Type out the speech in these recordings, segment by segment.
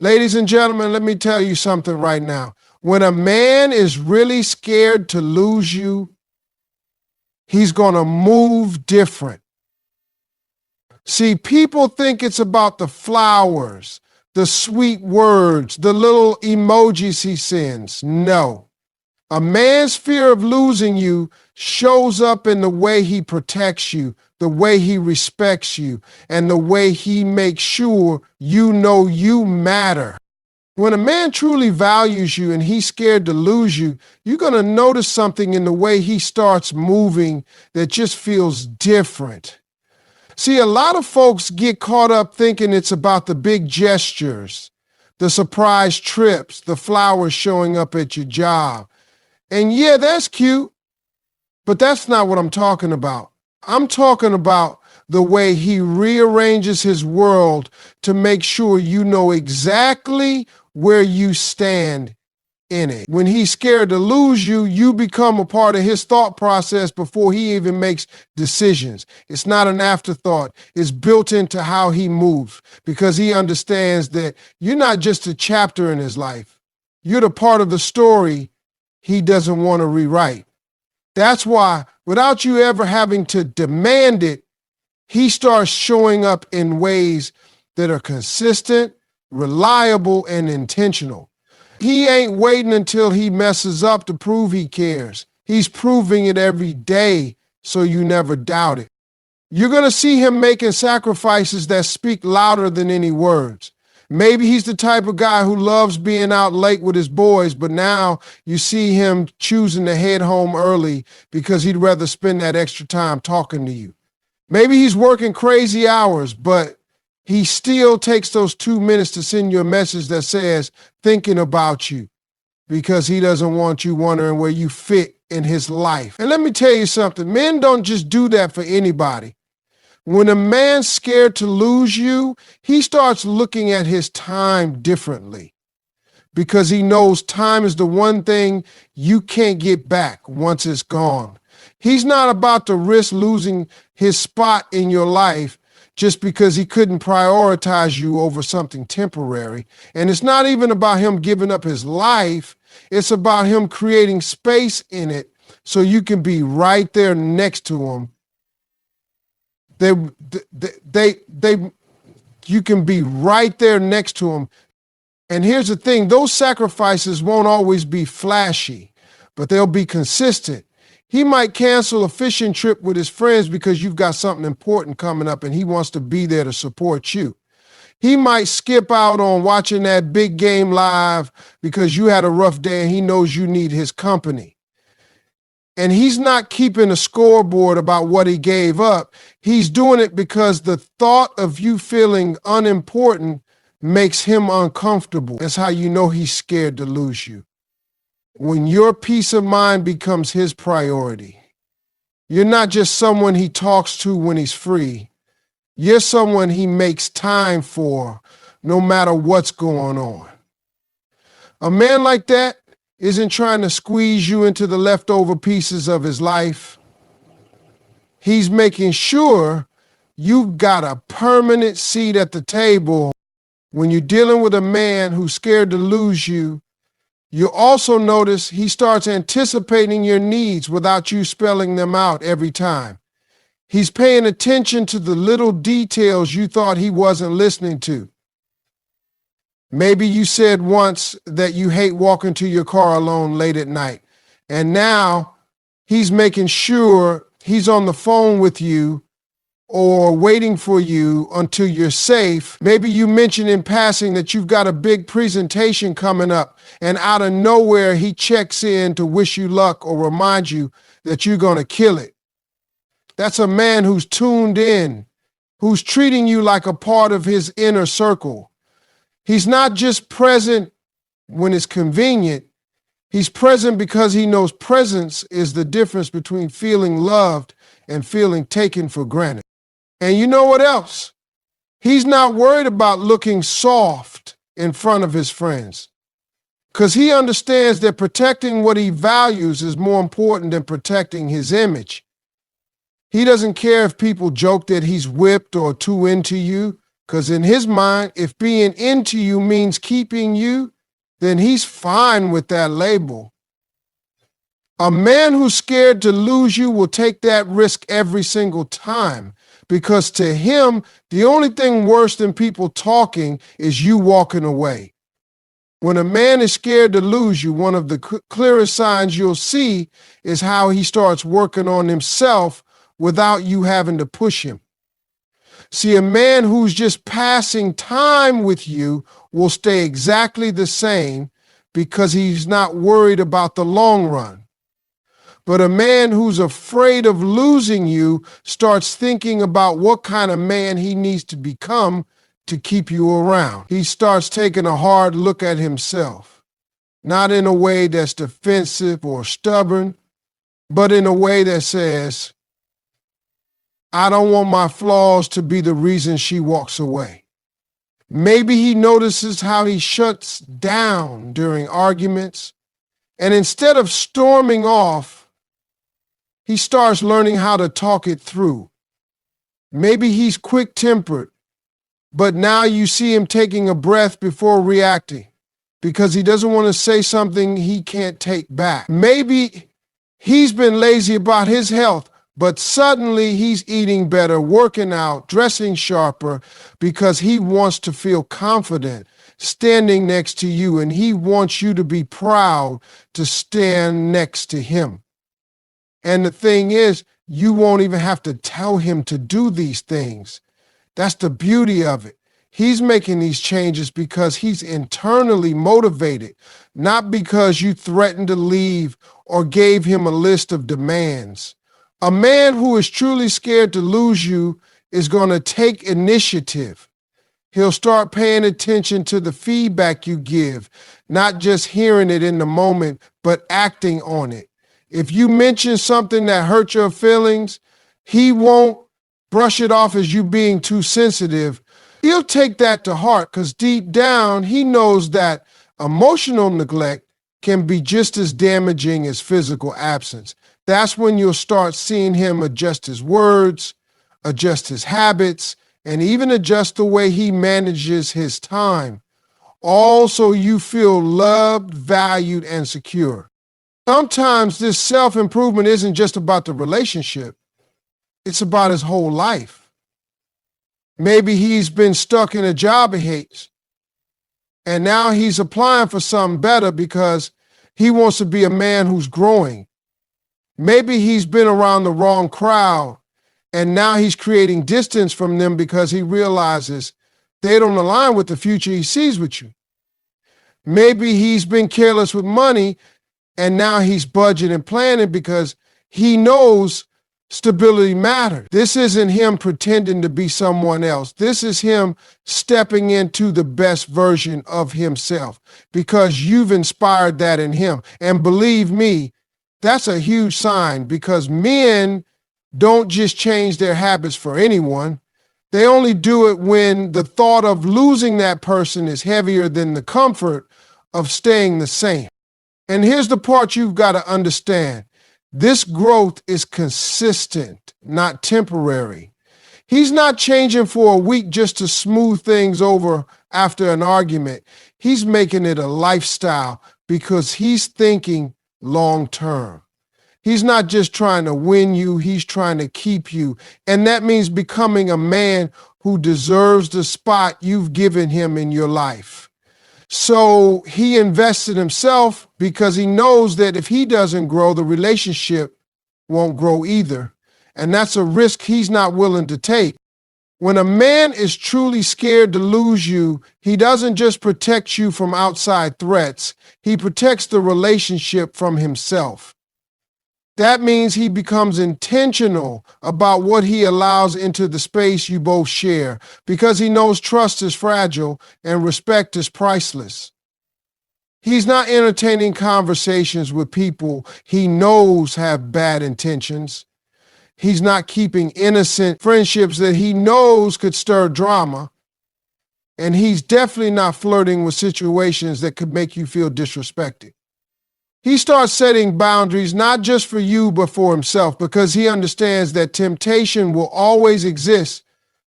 Ladies and gentlemen, let me tell you something right now. When a man is really scared to lose you, he's going to move different. See, people think it's about the flowers, the sweet words, the little emojis he sends. No. A man's fear of losing you shows up in the way he protects you, the way he respects you, and the way he makes sure you know you matter. When a man truly values you and he's scared to lose you, you're going to notice something in the way he starts moving that just feels different. See, a lot of folks get caught up thinking it's about the big gestures, the surprise trips, the flowers showing up at your job. And yeah, that's cute, but that's not what I'm talking about. I'm talking about the way he rearranges his world to make sure you know exactly where you stand in it. When he's scared to lose you, you become a part of his thought process before he even makes decisions. It's not an afterthought. It's built into how he moves because he understands that you're not just a chapter in his life. You're the part of the story he doesn't want to rewrite. That's why, without you ever having to demand it, he starts showing up in ways that are consistent, reliable, and intentional. He ain't waiting until he messes up to prove he cares. He's proving it every day, so you never doubt it. You're going to see him making sacrifices that speak louder than any words. Maybe he's the type of guy who loves being out late with his boys, but now you see him choosing to head home early because he'd rather spend that extra time talking to you. Maybe he's working crazy hours, but he still takes those 2 minutes to send you a message that says, thinking about you, because he doesn't want you wondering where you fit in his life. And let me tell you something, men don't just do that for anybody. When a man's scared to lose you, he starts looking at his time differently because he knows time is the one thing you can't get back once it's gone. He's not about to risk losing his spot in your life just because he couldn't prioritize you over something temporary. And it's not even about him giving up his life. It's about him creating space in it so you can be right there next to him. You can be right there next to him. And here's the thing, those sacrifices won't always be flashy, but they'll be consistent. He might cancel a fishing trip with his friends because you've got something important coming up and he wants to be there to support you. He might skip out on watching that big game live because you had a rough day and he knows you need his company. And he's not keeping a scoreboard about what he gave up. He's doing it because the thought of you feeling unimportant makes him uncomfortable. That's how you know he's scared to lose you. When your peace of mind becomes his priority, you're not just someone he talks to when he's free. You're someone he makes time for no matter what's going on. A man like that isn't trying to squeeze you into the leftover pieces of his life. He's making sure you've got a permanent seat at the table. When you're dealing with a man who's scared to lose you, you'll also notice he starts anticipating your needs without you spelling them out every time. He's paying attention to the little details you thought he wasn't listening to. Maybe you said once that you hate walking to your car alone late at night, and now he's making sure he's on the phone with you or waiting for you until you're safe. Maybe you mentioned in passing that you've got a big presentation coming up, and out of nowhere he checks in to wish you luck or remind you that you're going to kill it. That's a man who's tuned in, who's treating you like a part of his inner circle. He's not just present when it's convenient. He's present because he knows presence is the difference between feeling loved and feeling taken for granted. And you know what else? He's not worried about looking soft in front of his friends because he understands that protecting what he values is more important than protecting his image. He doesn't care if people joke that he's whipped or too into you. Because in his mind, if being into you means keeping you, then he's fine with that label. A man who's scared to lose you will take that risk every single time, because to him, the only thing worse than people talking is you walking away. When a man is scared to lose you, one of the clearest signs you'll see is how he starts working on himself without you having to push him. See, a man who's just passing time with you will stay exactly the same because he's not worried about the long run. But a man who's afraid of losing you starts thinking about what kind of man he needs to become to keep you around. He starts taking a hard look at himself, not in a way that's defensive or stubborn, but in a way that says, I don't want my flaws to be the reason she walks away. Maybe he notices how he shuts down during arguments, and instead of storming off, he starts learning how to talk it through. Maybe he's quick-tempered, but now you see him taking a breath before reacting because he doesn't want to say something he can't take back. Maybe he's been lazy about his health, but suddenly he's eating better, working out, dressing sharper because he wants to feel confident standing next to you, and he wants you to be proud to stand next to him. And the thing is, you won't even have to tell him to do these things. That's the beauty of it. He's making these changes because he's internally motivated, not because you threatened to leave or gave him a list of demands. A man who is truly scared to lose you is going to take initiative. He'll start paying attention to the feedback you give, not just hearing it in the moment, but acting on it. If you mention something that hurt your feelings, he won't brush it off as you being too sensitive. He'll take that to heart because deep down, he knows that emotional neglect can be just as damaging as physical absence. That's when you'll start seeing him adjust his words, adjust his habits, and even adjust the way he manages his time. All so you feel loved, valued, and secure. Sometimes this self-improvement isn't just about the relationship. It's about his whole life. Maybe he's been stuck in a job he hates, and now he's applying for something better because he wants to be a man who's growing. Maybe he's been around the wrong crowd, and now he's creating distance from them because he realizes they don't align with the future he sees with you. Maybe he's been careless with money, and now he's budgeting and planning because he knows stability matters. This isn't him pretending to be someone else. This is him stepping into the best version of himself because you've inspired that in him. And believe me, that's a huge sign because men don't just change their habits for anyone. They only do it when the thought of losing that person is heavier than the comfort of staying the same. And here's the part you've got to understand. This growth is consistent, not temporary. He's not changing for a week just to smooth things over after an argument. He's making it a lifestyle because he's thinking long term. He's not just trying to win you, he's trying to keep you. And that means becoming a man who deserves the spot you've given him in your life. So he invests in himself because he knows that if he doesn't grow, the relationship won't grow either. And that's a risk he's not willing to take. When a man is truly scared to lose you, he doesn't just protect you from outside threats. He protects the relationship from himself. That means he becomes intentional about what he allows into the space you both share because he knows trust is fragile and respect is priceless. He's not entertaining conversations with people he knows have bad intentions. He's not keeping innocent friendships that he knows could stir drama. And he's definitely not flirting with situations that could make you feel disrespected. He starts setting boundaries not just for you, but for himself, because he understands that temptation will always exist,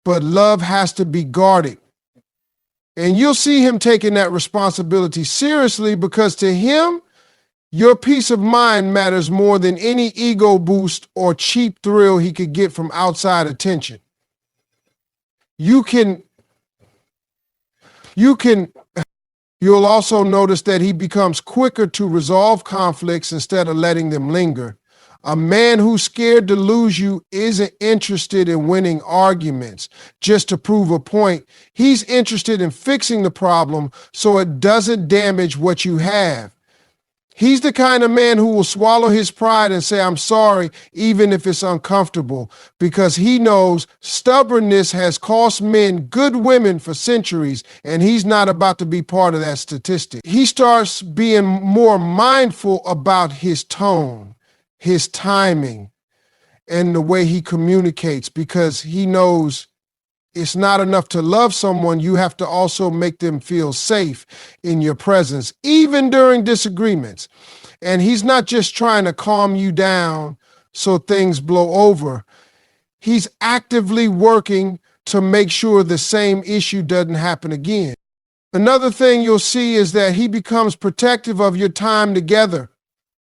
but love has to be guarded. And you'll see him taking that responsibility seriously because to him, your peace of mind matters more than any ego boost or cheap thrill he could get from outside attention. You'll also notice that he becomes quicker to resolve conflicts instead of letting them linger. A man who's scared to lose you isn't interested in winning arguments just to prove a point. He's interested in fixing the problem so it doesn't damage what you have. He's the kind of man who will swallow his pride and say, I'm sorry, even if it's uncomfortable, because he knows stubbornness has cost men good women for centuries, and he's not about to be part of that statistic. He starts being more mindful about his tone, his timing, and the way he communicates, because he knows it's not enough to love someone. You have to also make them feel safe in your presence, even during disagreements. And he's not just trying to calm you down so things blow over. He's actively working to make sure the same issue doesn't happen again. Another thing you'll see is that he becomes protective of your time together.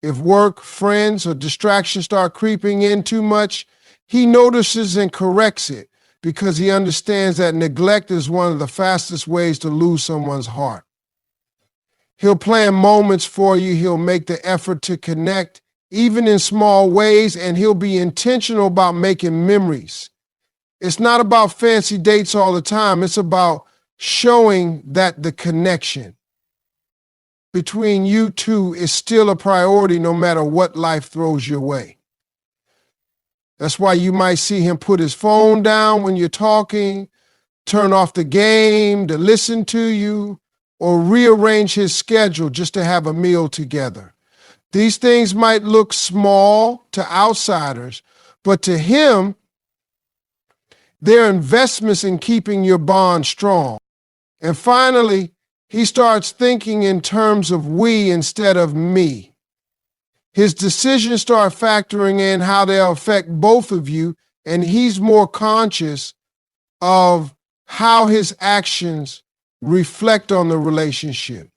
If work, friends, or distractions start creeping in too much, he notices and corrects it, because he understands that neglect is one of the fastest ways to lose someone's heart. He'll plan moments for you. He'll make the effort to connect, even in small ways, and he'll be intentional about making memories. It's not about fancy dates all the time. It's about showing that the connection between you two is still a priority no matter what life throws your way. That's why you might see him put his phone down when you're talking, turn off the game to listen to you, or rearrange his schedule just to have a meal together. These things might look small to outsiders, but to him, they're investments in keeping your bond strong. And finally, he starts thinking in terms of we instead of me. His decisions start factoring in how they'll affect both of you, and he's more conscious of how his actions reflect on the relationship.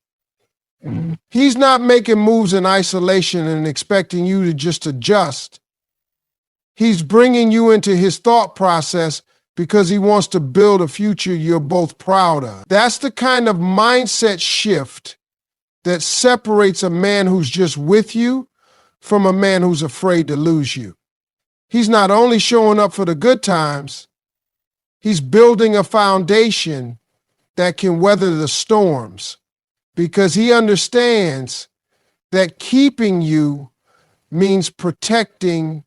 He's not making moves in isolation and expecting you to just adjust. He's bringing you into his thought process because he wants to build a future you're both proud of. That's the kind of mindset shift that separates a man who's just with you from a man who's afraid to lose you. He's not only showing up for the good times, he's building a foundation that can weather the storms, because he understands that keeping you means protecting